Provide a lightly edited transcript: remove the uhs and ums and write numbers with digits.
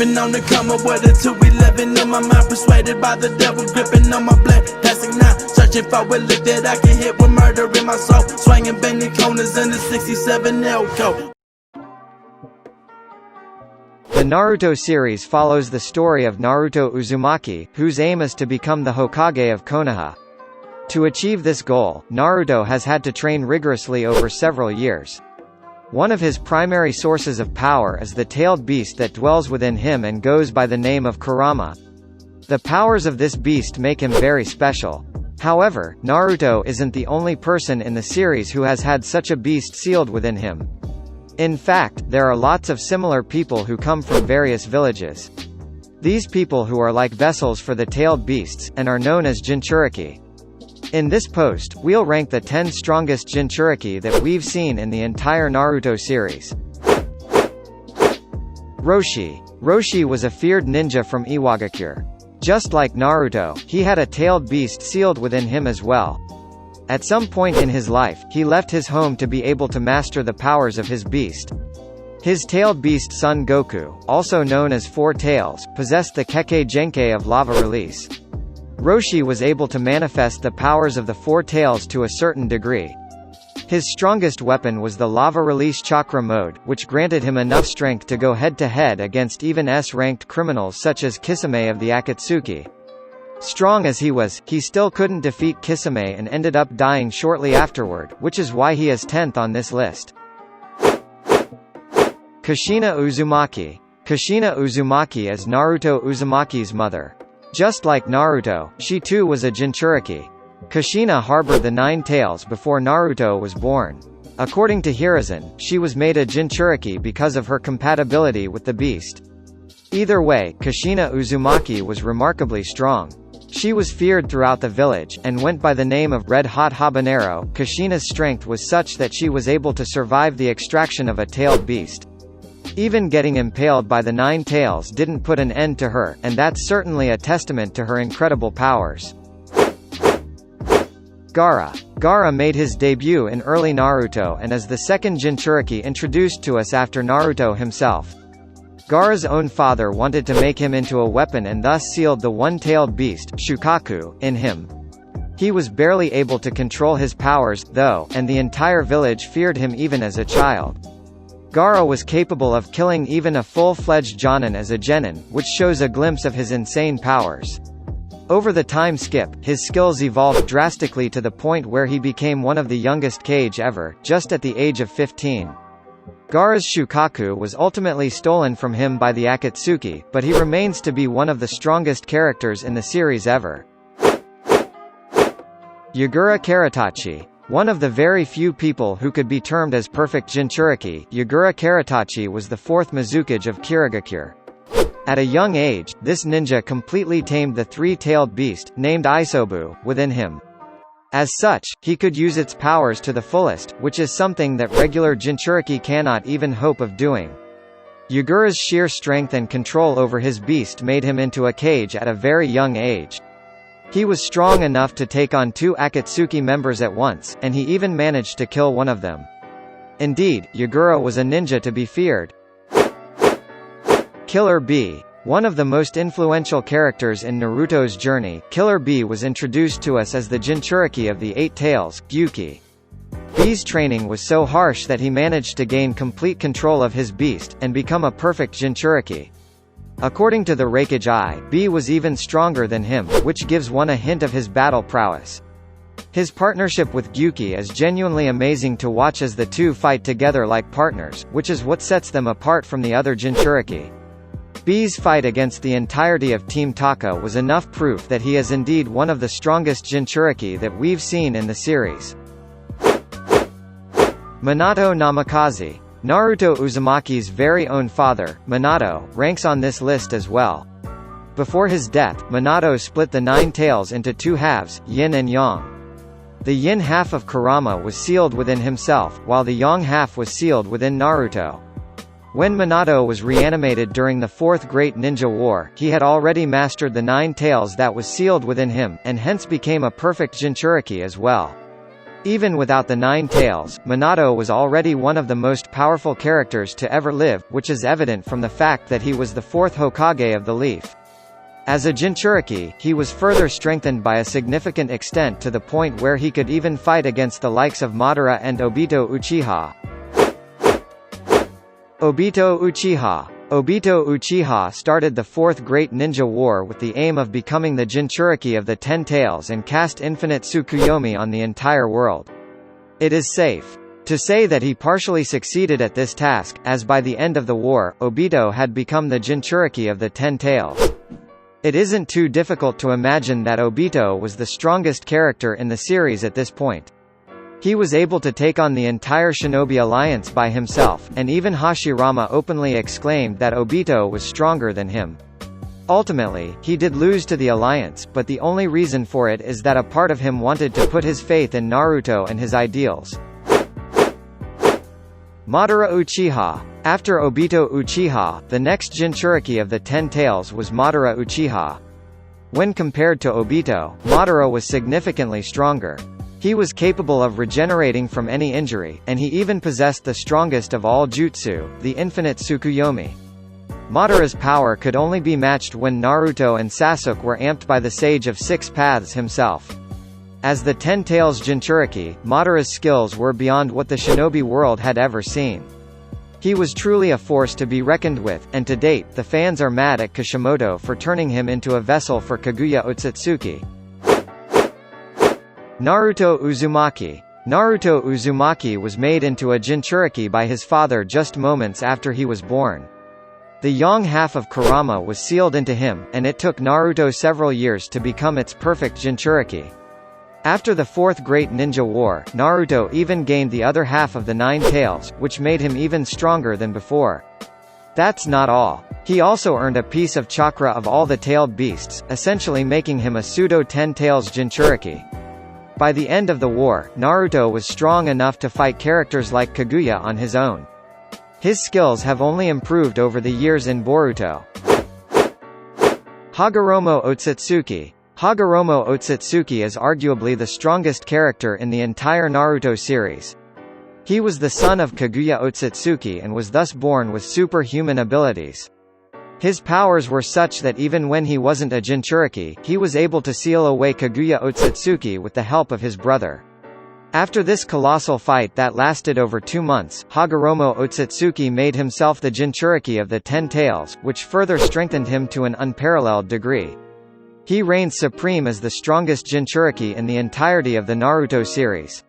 Sipping on the comma with a 211 in my mind, persuaded by the devil, gripping on my black plastic now, searching for a lick that I can hit with murder in my soul, swinging bending corners in the 67 Elko. The Naruto series follows the story of Naruto Uzumaki, whose aim is to become the Hokage of Konoha. To achieve this goal, Naruto has had to train rigorously over several years. One of his primary sources of power is the tailed beast that dwells within him and goes by the name of Kurama. The powers of this beast make him very special. However, Naruto isn't the only person in the series who has had such a beast sealed within him. In fact, there are lots of similar people who come from various villages. These people who are like vessels for the tailed beasts, and are known as jinchuriki. In this post, we'll rank the 10 strongest jinchuriki that we've seen in the entire Naruto series. Roshi. Roshi was a feared ninja from Iwagakure. Just like Naruto, he had a tailed beast sealed within him as well. At some point in his life, he left his home to be able to master the powers of his beast. His tailed beast son Goku, also known as Four Tails, possessed the Kekkei Genkei of lava release. Roshi was able to manifest the powers of the Four Tails to a certain degree. His strongest weapon was the lava release chakra mode, which granted him enough strength to go head-to-head against even S-ranked criminals such as Kisame of the Akatsuki. Strong as he was, he still couldn't defeat Kisame and ended up dying shortly afterward, which is why he is 10th on this list. Kushina Uzumaki. Kushina Uzumaki is Naruto Uzumaki's mother. Just like Naruto, she too was a jinchuriki. Kushina harbored the 9 tails before Naruto was born. According to Hiruzen, she was made a jinchuriki because of her compatibility with the beast. Either way, Kushina Uzumaki was remarkably strong. She was feared throughout the village, and went by the name of Red Hot Habanero. Kushina's strength was such that she was able to survive the extraction of a tailed beast. Even getting impaled by the 9 tails didn't put an end to her, and that's certainly a testament to her incredible powers. Gaara. Gaara made his debut in early Naruto and is the second jinchuriki introduced to us after Naruto himself. Gaara's own father wanted to make him into a weapon and thus sealed the one-tailed beast, Shukaku, in him. He was barely able to control his powers, though, and the entire village feared him even as a child. Gaara was capable of killing even a full-fledged Jonin as a genin, which shows a glimpse of his insane powers. Over the time skip, his skills evolved drastically to the point where he became one of the youngest Kage ever, just at the age of 15. Gaara's Shukaku was ultimately stolen from him by the Akatsuki, but he remains to be one of the strongest characters in the series ever. Yagura Karatachi. One of the very few people who could be termed as perfect jinchuriki, Yagura Karatachi was the 4th Mizukage of Kirigakure. At a young age, this ninja completely tamed the 3-tailed beast, named Isobu, within him. As such, he could use its powers to the fullest, which is something that regular jinchuriki cannot even hope of doing. Yagura's sheer strength and control over his beast made him into a Kage at a very young age. He was strong enough to take on 2 Akatsuki members at once, and he even managed to kill one of them. Indeed, Yagura was a ninja to be feared. Killer Bee. One of the most influential characters in Naruto's journey, Killer Bee was introduced to us as the jinchuriki of the 8 tails, Gyuki. Bee's training was so harsh that he managed to gain complete control of his beast, and become a perfect jinchuriki. According to the Raikage Eye, Bee was even stronger than him, which gives one a hint of his battle prowess. His partnership with Gyuki is genuinely amazing to watch as the two fight together like partners, which is what sets them apart from the other jinchuriki. Bee's fight against the entirety of Team Taka was enough proof that he is indeed one of the strongest jinchuriki that we've seen in the series. Minato Namikaze. Naruto Uzumaki's very own father, Minato, ranks on this list as well. Before his death, Minato split the 9 tails into 2 halves, yin and yang. The yin half of Kurama was sealed within himself, while the yang half was sealed within Naruto. When Minato was reanimated during the 4th Great Ninja War, he had already mastered the 9 tails that was sealed within him, and hence became a perfect jinchuriki as well. Even without the 9 tails, Minato was already one of the most powerful characters to ever live, which is evident from the fact that he was the 4th Hokage of the Leaf. As a jinchuriki, he was further strengthened by a significant extent to the point where he could even fight against the likes of Madara and Obito Uchiha. Obito Uchiha. Obito Uchiha started the 4th Great Ninja War with the aim of becoming the Jinchuriki of the 10 Tails and cast infinite Tsukuyomi on the entire world. It is safe to say that he partially succeeded at this task, as by the end of the war, Obito had become the Jinchuriki of the 10 Tails. It isn't too difficult to imagine that Obito was the strongest character in the series at this point. He was able to take on the entire Shinobi Alliance by himself, and even Hashirama openly exclaimed that Obito was stronger than him. Ultimately, he did lose to the Alliance, but the only reason for it is that a part of him wanted to put his faith in Naruto and his ideals. Madara Uchiha. After Obito Uchiha, the next Jinchuriki of the 10 Tails was Madara Uchiha. When compared to Obito, Madara was significantly stronger. He was capable of regenerating from any injury, and he even possessed the strongest of all jutsu, the infinite Tsukuyomi. Madara's power could only be matched when Naruto and Sasuke were amped by the Sage of 6 Paths himself. As the 10 Tails Jinchuriki, Madara's skills were beyond what the shinobi world had ever seen. He was truly a force to be reckoned with, and to date, the fans are mad at Kishimoto for turning him into a vessel for Kaguya Otsutsuki. Naruto Uzumaki. Naruto Uzumaki was made into a Jinchuriki by his father just moments after he was born. The yang half of Kurama was sealed into him, and it took Naruto several years to become its perfect Jinchuriki. After the 4th Great Ninja War, Naruto even gained the other half of the 9 tails, which made him even stronger than before. That's not all. He also earned a piece of chakra of all the tailed beasts, essentially making him a pseudo 10 tails Jinchuriki. By the end of the war, Naruto was strong enough to fight characters like Kaguya on his own. His skills have only improved over the years in Boruto. Hagoromo Otsutsuki. Hagoromo Otsutsuki is arguably the strongest character in the entire Naruto series. He was the son of Kaguya Otsutsuki and was thus born with superhuman abilities. His powers were such that even when he wasn't a Jinchuriki, he was able to seal away Kaguya Otsutsuki with the help of his brother. After this colossal fight that lasted over 2 months, Hagoromo Otsutsuki made himself the Jinchuriki of the 10 Tails, which further strengthened him to an unparalleled degree. He reigned supreme as the strongest Jinchuriki in the entirety of the Naruto series.